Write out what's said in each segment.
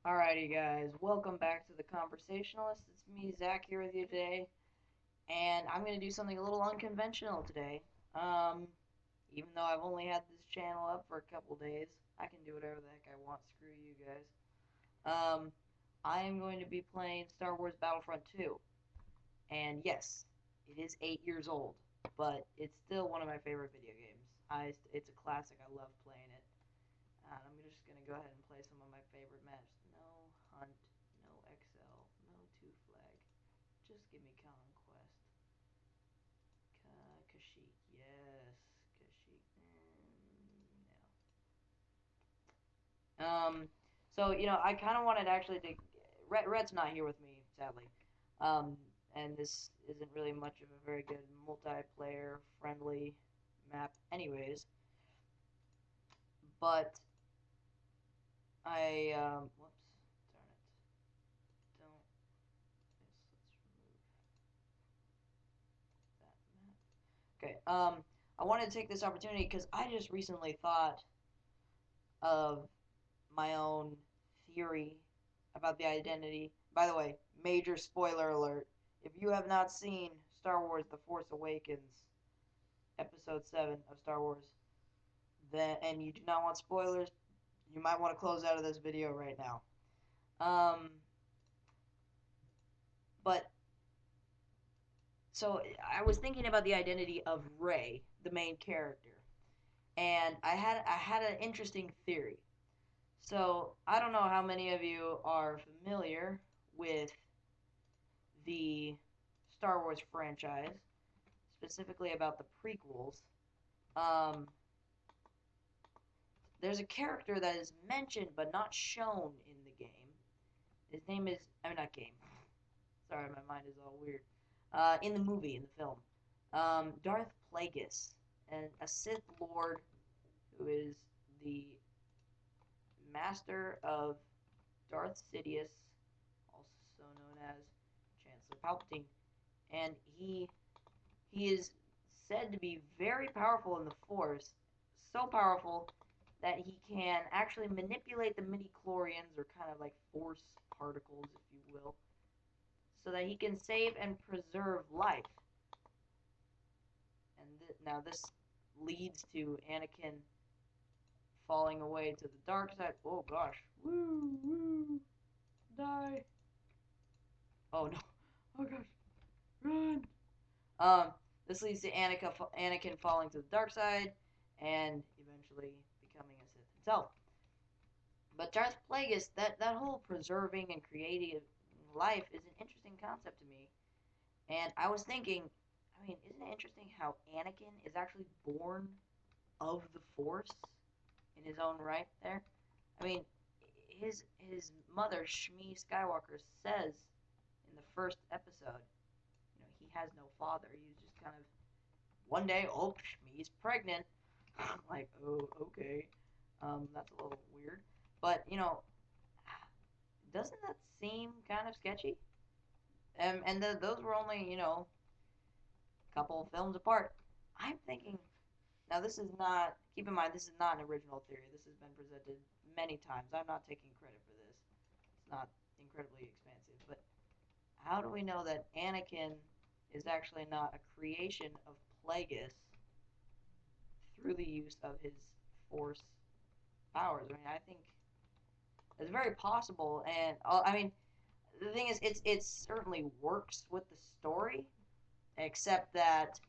Alrighty, guys, welcome back to the Conversationalist. It's me, Zach, here with you today, and I'm going to do something a little unconventional today. Um, Even though I've only had this channel up for a couple days, I can do whatever the heck I want. Screw you guys. I am going to be playing Star Wars Battlefront 2, and yes, it is 8 years old, but it's still one of my favorite video games. It's a classic. I love playing it. And I'm just going to go ahead and play some of my favorite maps. No Hunt, no XL, no Two Flag. Just give me Conquest. Kashyyyk, yes. Kashyyyk, no. So, I kind of wanted actually to. Red's not here with me, sadly. Um, and this isn't really much of a very good multiplayer friendly map, anyways. But whoops, darn it. Don't. Yes, let's remove that map. Okay. I wanted to take this opportunity because I just recently thought of my own theory about the identity. By the way, major spoiler alert. If you have not seen Star Wars The Force Awakens, Episode 7 of Star Wars, then and you do not want spoilers, you might want to close out of this video right now. But so I was thinking about the identity of Rey, the main character, and I had an interesting theory. So I don't know how many of you are familiar with the Star Wars franchise, specifically about the prequels. Um, there's a character that is mentioned but not shown in the game. His name is, I mean, not game. Sorry, my mind is all weird. In the movie, in the film, Darth Plagueis, a Sith Lord who is the master of Darth Sidious, also known as Chancellor Palpatine, and he is said to be very powerful in the Force, so powerful that he can actually manipulate the midi-chlorians, or kind of like Force particles, if you will, so that he can save and preserve life. And now this leads to Anakin falling away to the dark side. Oh gosh. Woo, woo. Die. Oh no. Oh gosh. Run. Um, this leads to Anakin falling to the dark side and eventually becoming a Sith himself. But Darth Plagueis, that whole preserving and creating life is an interesting concept to me. And I was thinking, I mean, isn't it interesting how Anakin is actually born of the Force in his own right there? I mean, his mother, Shmi Skywalker, says in the first episode, he has no father. He's just kind of one day, oh, Shmi's pregnant. Like, oh, okay, that's a little weird. But doesn't that seem kind of sketchy? And those were only a couple of films apart. I'm thinking now. This is not. Keep in mind, this is not an original theory. This has been presented many times. I'm not taking credit for this. It's not incredibly expansive, but how do we know that Anakin is actually not a creation of Plagueis through the use of his Force powers? I mean, I think it's very possible, and I mean, the thing is, it certainly works with the story, except that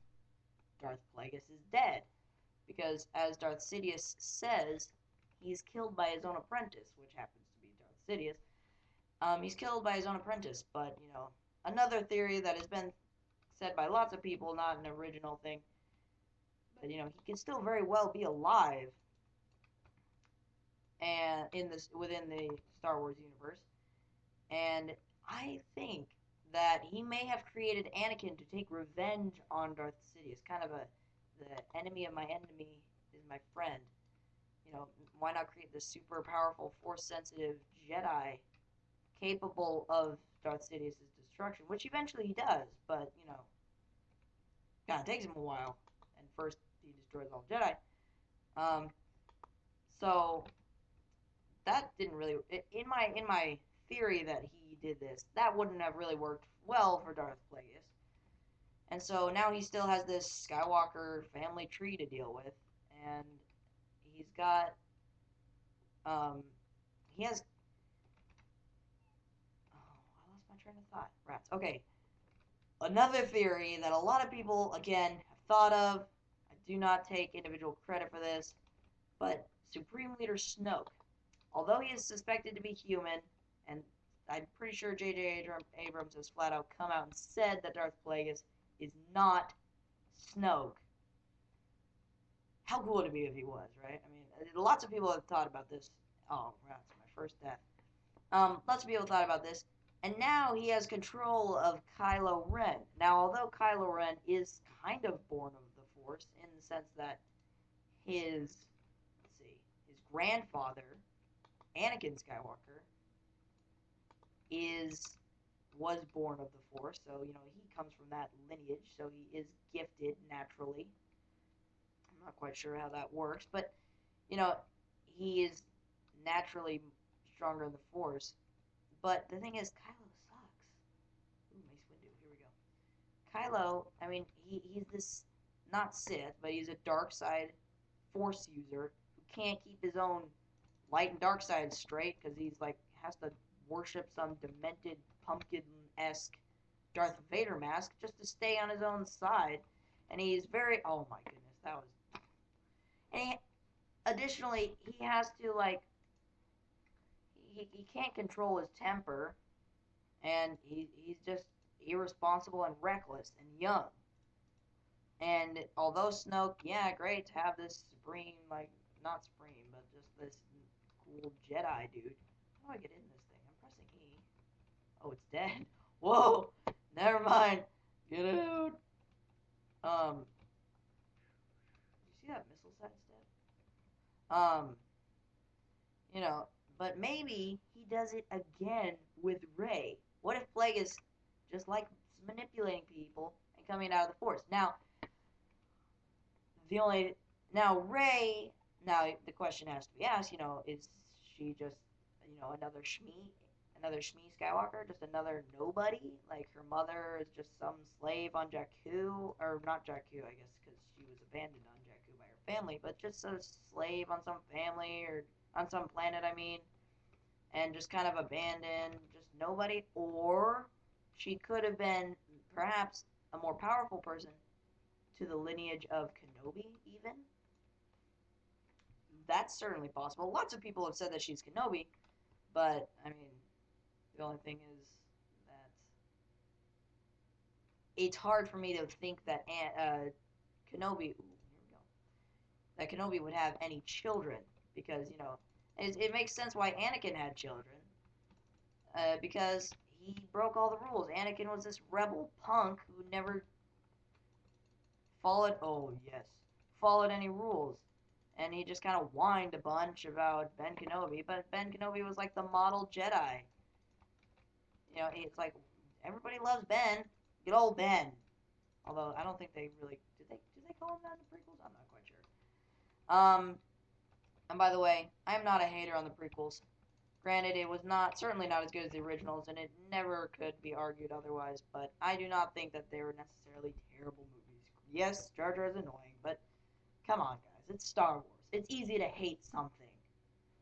Darth Plagueis is dead, because as Darth Sidious says, he's killed by his own apprentice, which happens to be Darth Sidious. He's killed by his own apprentice, but another theory that has been said by lots of people, not an original thing, but he can still very well be alive, and in this within the Star Wars universe, and I think that he may have created Anakin to take revenge on Darth Sidious, kind of the enemy of my enemy is my friend. Why not create this super powerful, force-sensitive Jedi capable of Darth Sidious's destruction, which eventually he does, but kind of takes him a while. And first he destroys all Jedi. Um, so that didn't really in my theory that he did this. That wouldn't have really worked well for Darth Plagueis. And so now he still has this Skywalker family tree to deal with, and he's got he has. Oh, I lost my train of thought. Rats. Okay, another theory that a lot of people again have thought of. I do not take individual credit for this, but Supreme Leader Snoke, although he is suspected to be human, and I'm pretty sure J.J. Abrams has flat out come out and said that Darth Plagueis is not Snoke. How cool would it be if he was, right? I mean, lots of people have thought about this. Oh, that's my first death. Lots of people thought about this, and now he has control of Kylo Ren. Now, although Kylo Ren is kind of born of the Force in the sense that his grandfather, Anakin Skywalker, was born of the Force, so he comes from that lineage, so he is gifted naturally. I'm not quite sure how that works, but he is naturally stronger in the Force. But the thing is, Kylo sucks. Ooh, Mace Windu. Here we go. Kylo, I mean, he's this not Sith, but he's a dark side Force user who can't keep his own light and dark side straight because he's like has to worship some demented pumpkin-esque Darth Vader mask just to stay on his own side, and he's very oh my goodness that was. And additionally, he has to like he can't control his temper, and he's just irresponsible and reckless and young. And although Snoke, yeah, great to have this supreme, like, not supreme, but just this cool Jedi dude. How do I get in this thing? I'm pressing E. Oh, it's dead. Whoa! Never mind. Get out. You see that missile set instead? But maybe he does it again with Rey. What if Plagueis just like manipulating people and coming out of the Force? Now, Rey. Now the question has to be asked. Is she just another Shmi Skywalker, just another nobody? Like her mother is just some slave on Jakku, or not Jakku, I guess, because she was abandoned on Jakku by her family, but just a slave on some family or on some planet, I mean, and just kind of abandoned, just nobody. Or she could have been perhaps a more powerful person to the lineage of Kenobi, even. That's certainly possible. Lots of people have said that she's Kenobi, but, I mean, the only thing is that it's hard for me to think that Kenobi, that Kenobi would have any children, because, it makes sense why Anakin had children, because he broke all the rules. Anakin was this rebel punk who never followed any rules. And he just kind of whined a bunch about Ben Kenobi, but Ben Kenobi was like the model Jedi. It's like everybody loves Ben. Good old Ben. Although I don't think they really did they call him that in the prequels? I'm not quite sure. And by the way, I am not a hater on the prequels. Granted, it was certainly not as good as the originals, and it never could be argued otherwise. But I do not think that they were necessarily terrible movies. Yes, Jar Jar is annoying, but come on, guys. It's Star Wars. It's easy to hate something.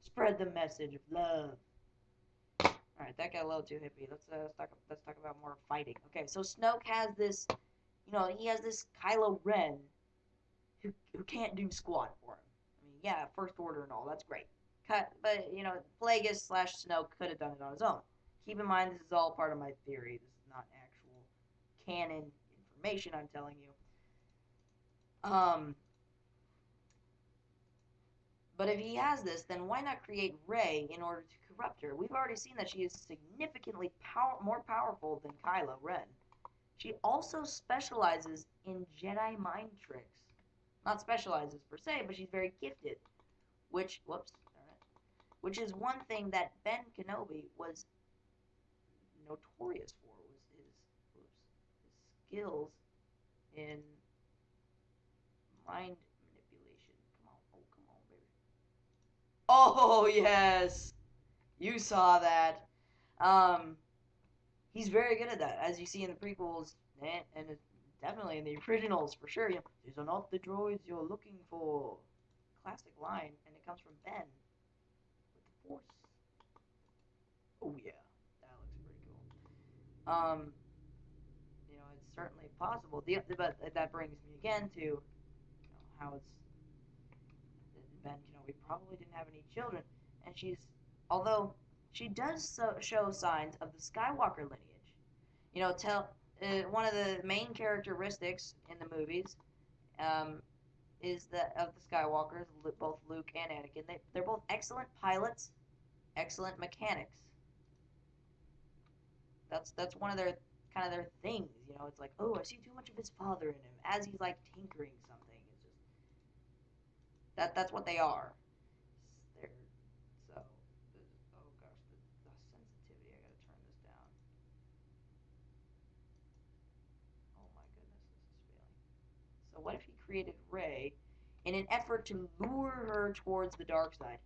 Spread the message of love. Alright, that got a little too hippie. Let's talk about more fighting. Okay, so Snoke has this, he has this Kylo Ren who can't do squat for him. I mean, yeah, First Order and all, that's great. But, Plagueis / Snoke could have done it on his own. Keep in mind, this is all part of my theory. This is not actual canon information I'm telling you. But if he has this, then why not create Rey in order to corrupt her? We've already seen that she is significantly more powerful than Kylo Ren. She also specializes in Jedi mind tricks. Not specializes per se, but she's very gifted. Which is one thing that Ben Kenobi was notorious for, was his skills in mind manipulation. Come on, baby. Oh, yes! You saw that. Um, he's very good at that, as you see in the prequels, and it's definitely in the originals for sure. You know, these are not the droids you're looking for. Classic line, and it comes from Ben with the Force. Oh yeah, that looks pretty cool. It's certainly possible. But that brings me again to how it's Ben Kenobi probably didn't have any children, and although she does show signs of the Skywalker lineage. Tell one of the main characteristics in the movies um, is that of the Skywalkers, both Luke and Anakin. They're both excellent pilots, excellent mechanics. That's one of their kind of their things. It's like, oh, I see too much of his father in him as he's like tinkering something. It's just that's what they are. They're so. Oh gosh, the sensitivity. I gotta turn this down. Oh my goodness, this is failing. So what if he created Rey in an effort to lure her towards the dark side,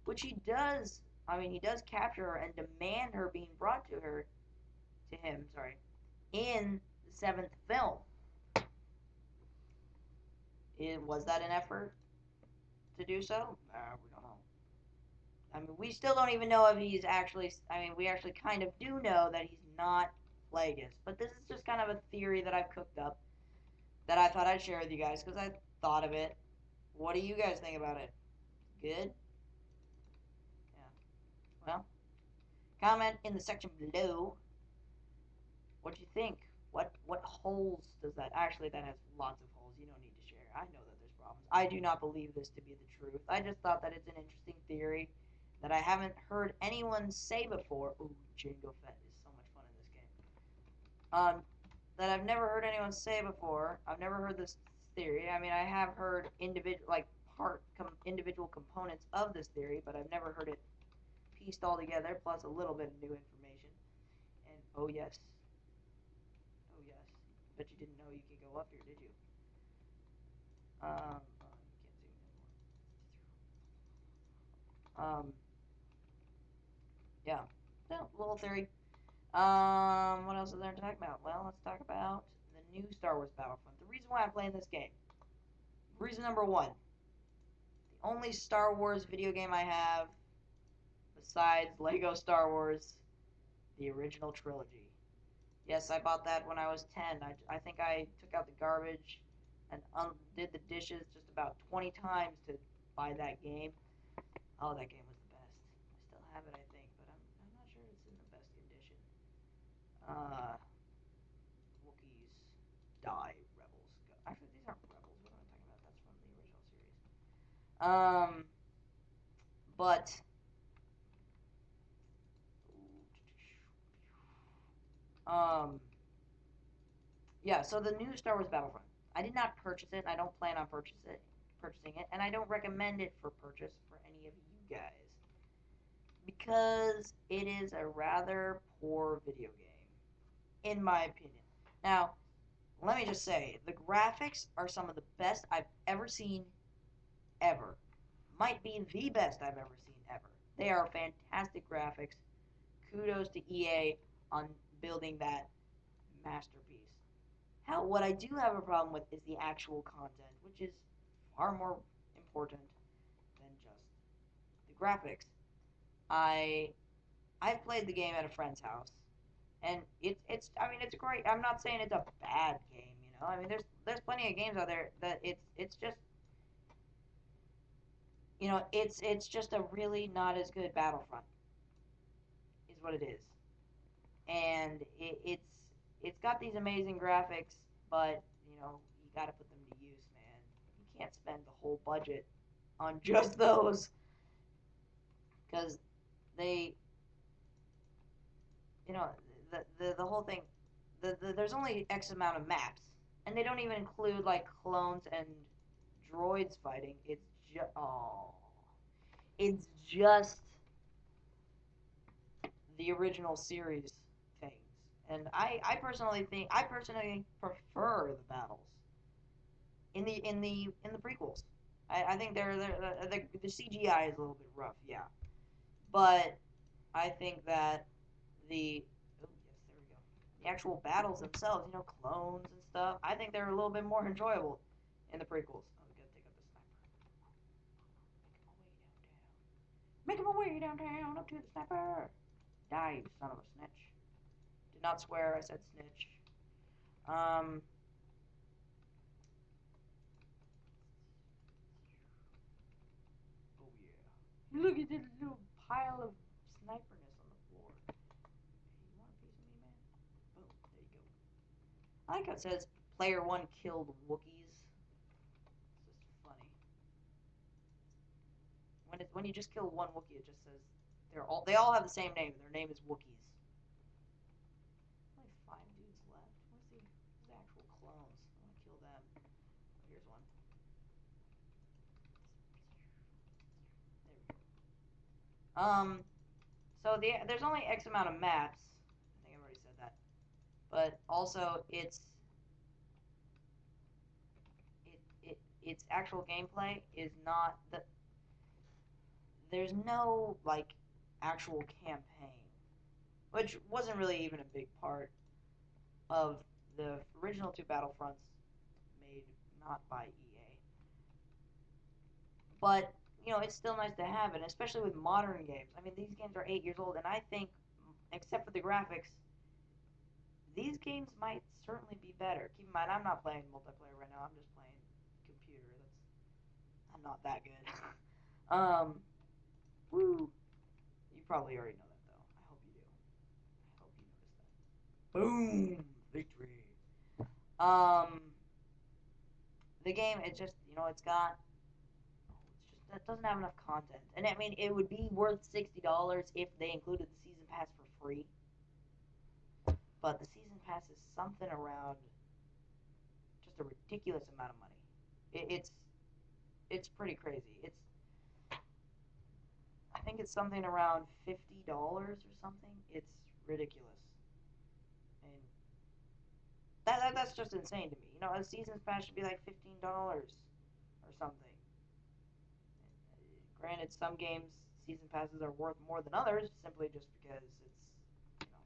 which he does. I mean, he does capture her and demand her being brought to him. Sorry, in the seventh film. Was that an effort to do so? We don't know. I mean, we still don't even know if he's actually. I mean, we actually kind of do know that he's not Plagueis, but this is just kind of a theory that I've cooked up that I thought I'd share with you guys because I thought of it. What do you guys think about it? Good? Yeah. Well, comment in the section below. What do you think? What holes does that? Actually, that has lots of holes. You don't need to share. I know that there's problems. I do not believe this to be the truth. I just thought that it's an interesting theory that I haven't heard anyone say before. Ooh, Jango Fett is so much fun in this game. That I've never heard anyone say before. I've never heard this theory. I mean, I have heard individual components of this theory, but I've never heard it pieced all together. Plus a little bit of new information. And oh yes, oh yes. Bet you didn't know you could go up here, did you? You can't zoom in more. Yeah. No, little theory. What else is there to talk about? Well, let's talk about the new Star Wars Battlefront. The reason why I'm playing this game. Reason number one. The only Star Wars video game I have besides Lego Star Wars, the original trilogy. Yes, I bought that when I was 10. I think I took out the garbage and did the dishes just about 20 times to buy that game. Oh, that game was the best. I still have it, I think, but I'm not sure it's in the best condition. Wookiees die, rebels go. Actually, these aren't rebels. What am I talking about? That's from the original series. But um, yeah. So the new Star Wars Battlefront. I did not purchase it. I don't plan on purchasing it, and I don't recommend it for purchase for any of you guys because it is a rather poor video game, in my opinion. Now, let me just say, the graphics are some of the best I've ever seen, ever. Might be the best I've ever seen, ever. They are fantastic graphics. Kudos to EA on building that masterpiece. What I do have a problem with is the actual content, which is far more important than just the graphics. I I've played the game at a friend's house, and it's I mean it's great. I'm not saying it's a bad game, you know. I mean there's plenty of games out there that it's just it's just a really not as good Battlefront is what it is, and it's got these amazing graphics, but you got to put them to use, man. You can't spend the whole budget on just those because they you know the whole thing there's only X amount of maps, and they don't even include like clones and droids fighting. It's just the original series things, and I personally prefer the battles in the prequels. I think the CGI is a little bit rough, yeah, but I think that the oh yes, there we go. The actual battles themselves, clones and stuff. I think they're a little bit more enjoyable in the prequels. Oh, we gotta take out the sniper. Make him away downtown, up to the sniper. Die, you son of a snitch. Did not swear. I said snitch. Um. Oh yeah. Look at this little pile of sniperness on the floor. Hey, you want a piece of me, man? Boom. There you go. I like how it says player one killed Wookiees. It's just funny. When you just kill one Wookiee, it just says they all have the same name. Their name is Wookiees. Only 5 dudes left. Where's the actual clones? I want to kill them. Oh, here's one. There we go. So there's only X amount of maps. I think I've already said that. But also its actual gameplay is not the. There's no like actual campaign, which wasn't really even a big part of the original two Battlefronts made not by EA. But it's still nice to have it, especially with modern games. I mean, these games are 8 years old, and I think, except for the graphics, these games might certainly be better. Keep in mind, I'm not playing multiplayer right now. I'm just playing computer. I'm not that good. Woo. You probably already know that though. I hope you do. I hope you noticed that. Boom, victory. Um, the game, it just it's got it doesn't have enough content. And I mean, it would be worth $60 if they included the season pass for free. But the season pass is something around just a ridiculous amount of money. It's pretty crazy. I think it's something around $50 or something. It's ridiculous, and that's just insane to me. A season pass should be like $15 or something. Granted, some games season passes are worth more than others simply just because you know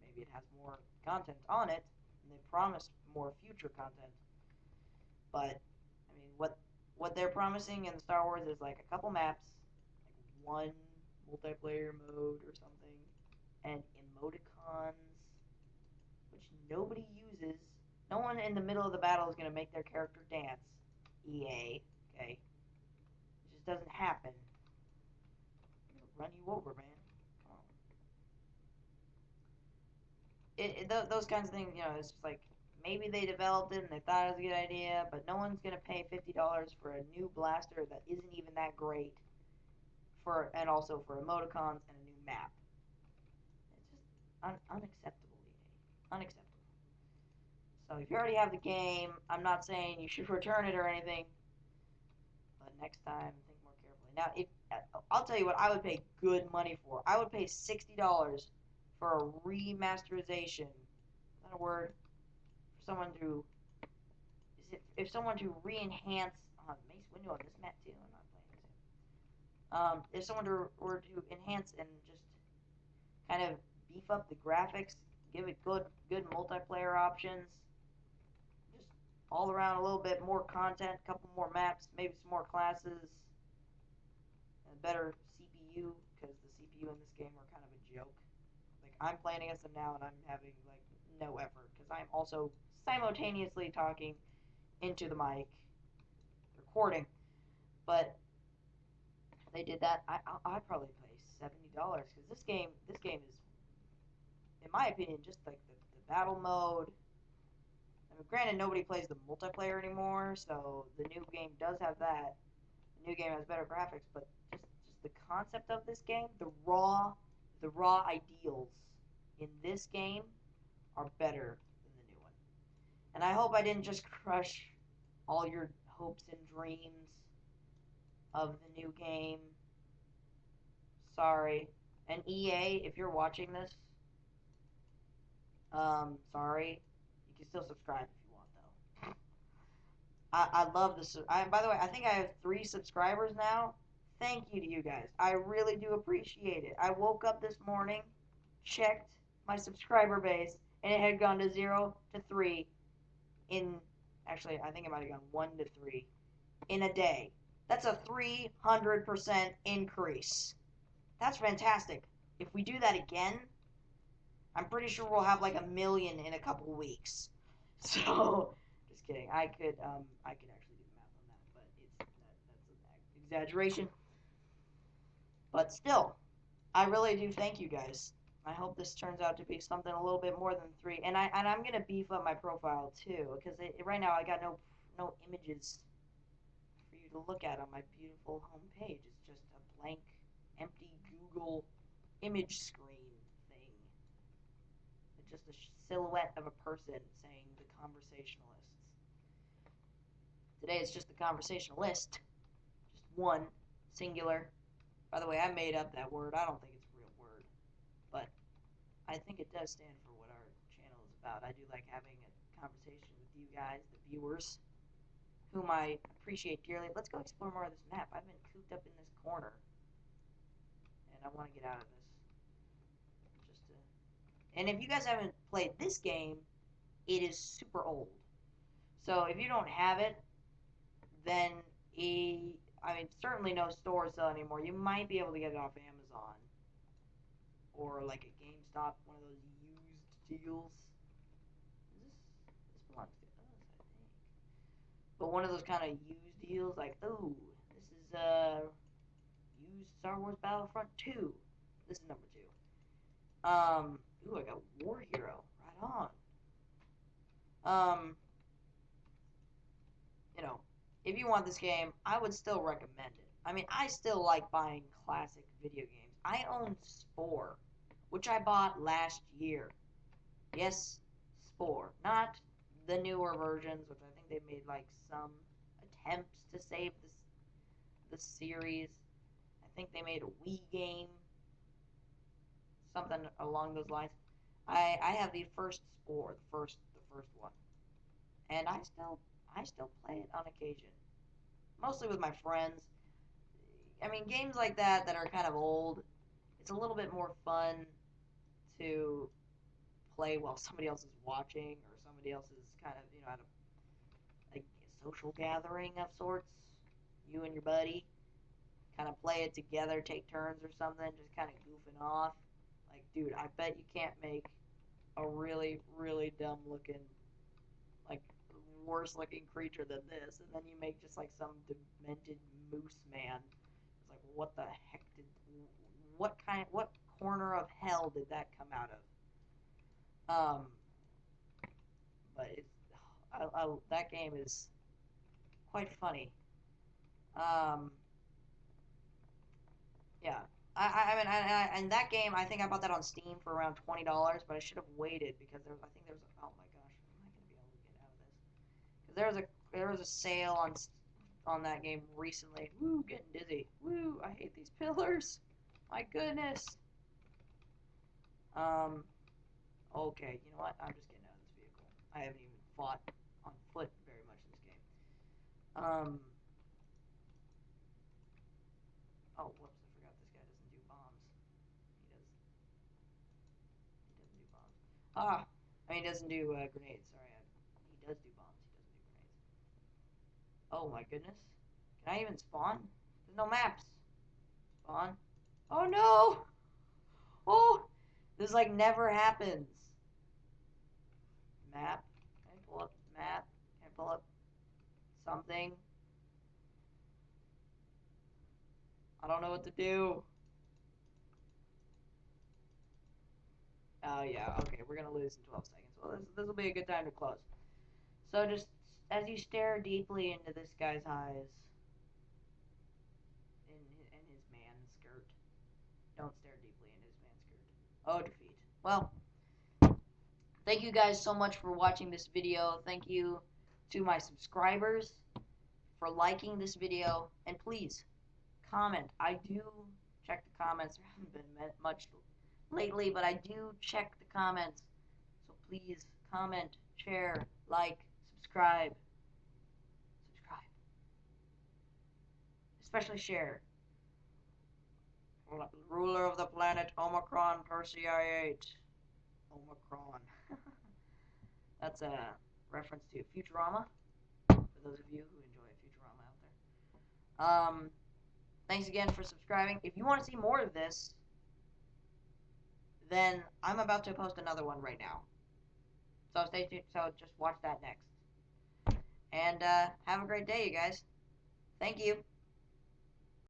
maybe it has more content on it and they promise more future content. But I mean, what they're promising in Star Wars is like a couple maps, like one multiplayer mode or something, and emoticons, which nobody uses. No one in the middle of the battle is going to make their character dance. EA, okay? It just doesn't happen. I'm gonna run you over, man. Come on. Those kinds of things, it's just like maybe they developed it and they thought it was a good idea, but no one's gonna pay $50 for a new blaster that isn't even that great, and also for emoticons and a new map. It's just unacceptable, EA. Unacceptable. So if you already have the game, I'm not saying you should return it or anything, but next time think more carefully. Now, if I'll tell you what I would pay good money for, I would pay $60 for a remasterization. Is that a word? For someone to if someone to re-enhance Mace Windu on this map too. I'm not playing this. If someone were to enhance and just kind of beef up the graphics, give it good multiplayer options, just all around a little bit more content, a couple more maps, maybe some more classes, and a better CPU because the CPU in this game are kind of a joke. Like I'm playing against them now and I'm having like no effort because I'm also simultaneously talking into the mic recording. But if they did that, I'd probably pay $70 because this game is, in my opinion, just like the battle mode. I mean, granted, nobody plays the multiplayer anymore, so the new game does have that. The new game has better graphics, but just the concept of this game, the raw ideals in this game are better than the new one. And I hope I didn't just crush all your hopes and dreams of the new game. Sorry. And EA, if you're watching this, sorry. You can still subscribe if you want, though. I love this. By the way, I think I have 3 subscribers now. thank you to you guys. I really do appreciate it. I woke up this morning, checked my subscriber base, and it had gone to 0 to 3 in, actually, I think it might have gone 1 to 3 in a day. That's a 300% increase. That's fantastic. If we do that again, I'm pretty sure we'll have like 1 million in a couple weeks. So, just kidding. I could actually do the math on that, but that's an exaggeration. But still, I really do thank you guys. I hope this turns out to be something a little bit more than 3. And I'm gonna beef up my profile too, because right now I got no images for you to look at on my beautiful homepage. It's just a blank, empty Google image screen thing. It's just a silhouette of a person saying the conversationalists. Today it's just the conversationalist, just one, singular. By the way, I made up that word. I don't think it's a real word, but I think it does stand for what our channel is about. I do like having a conversation with you guys, the viewers, whom I appreciate dearly. Let's go explore more of this map. I've been cooped up in this corner, and I want to get out of this. And if you guys haven't played this game, it is super old. So if you don't have it, then certainly no stores sell anymore. You might be able to get it off Amazon or like a GameStop, one of those used deals. This belongs to us, I think. But one of those kind of used deals, like, ooh, this is used Star Wars Battlefront 2. This is number 2. Ooh, I got War Hero. Right on. If you want this game, I would still recommend it. I mean, I still like buying classic video games. I own Spore, which I bought last year. Yes, Spore. Not the newer versions, which I think they made like some attempts to save the series. I think they made a Wii game. Something along those lines. I have the first Spore, the first one. And I still play it on occasion. Mostly with my friends. I mean, games like that are kind of old, it's a little bit more fun to play while somebody else is watching, or somebody else is kind of, at a social gathering of sorts. You and your buddy kind of play it together, take turns or something, just kind of goofing off. Like, dude, I bet you can't make a really, really dumb looking, like, worse looking creature than this, and then you make just like some demented moose man. It's like, what the heck what corner of hell did that come out of? But that game is quite funny. Yeah. And that game, I think I bought that on Steam for around $20, but I should have waited because oh my gosh, am I gonna be able to get out of this? Because there was a sale on that game recently. Woo, getting dizzy. Woo, I hate these pillars. My goodness. Okay, you know what? I'm just getting out of this vehicle. I haven't even fought on foot very much in this game. Oh, whoops, I forgot this guy doesn't do bombs. He doesn't do bombs. He doesn't do grenades. Sorry, he does do bombs. He doesn't do grenades. Oh my goodness. Can I even spawn? There's no maps. Spawn. Oh no! Oh! This like never happens. Map. Can I pull up map? Can I pull up something? I don't know what to do. Oh yeah, okay, we're gonna lose in 12 seconds. Well, this will be a good time to close. So just as you stare deeply into this guy's eyes, in his man skirt, don't stare deeply in his man skirt. Oh, defeat. Well, thank you guys so much for watching this video. Thank you to my subscribers for liking this video, and please comment. I do check the comments. There haven't been much lately, but I do check the comments. So please comment, share, like, subscribe. Especially share. Ruler of the planet Omicron Persei-8. Omicron. That's a reference to Futurama, for those of you who enjoy Futurama out there. Thanks again for subscribing. If you want to see more of this, then I'm about to post another one right now. So stay tuned. So just watch that next. And have a great day, you guys. Thank you.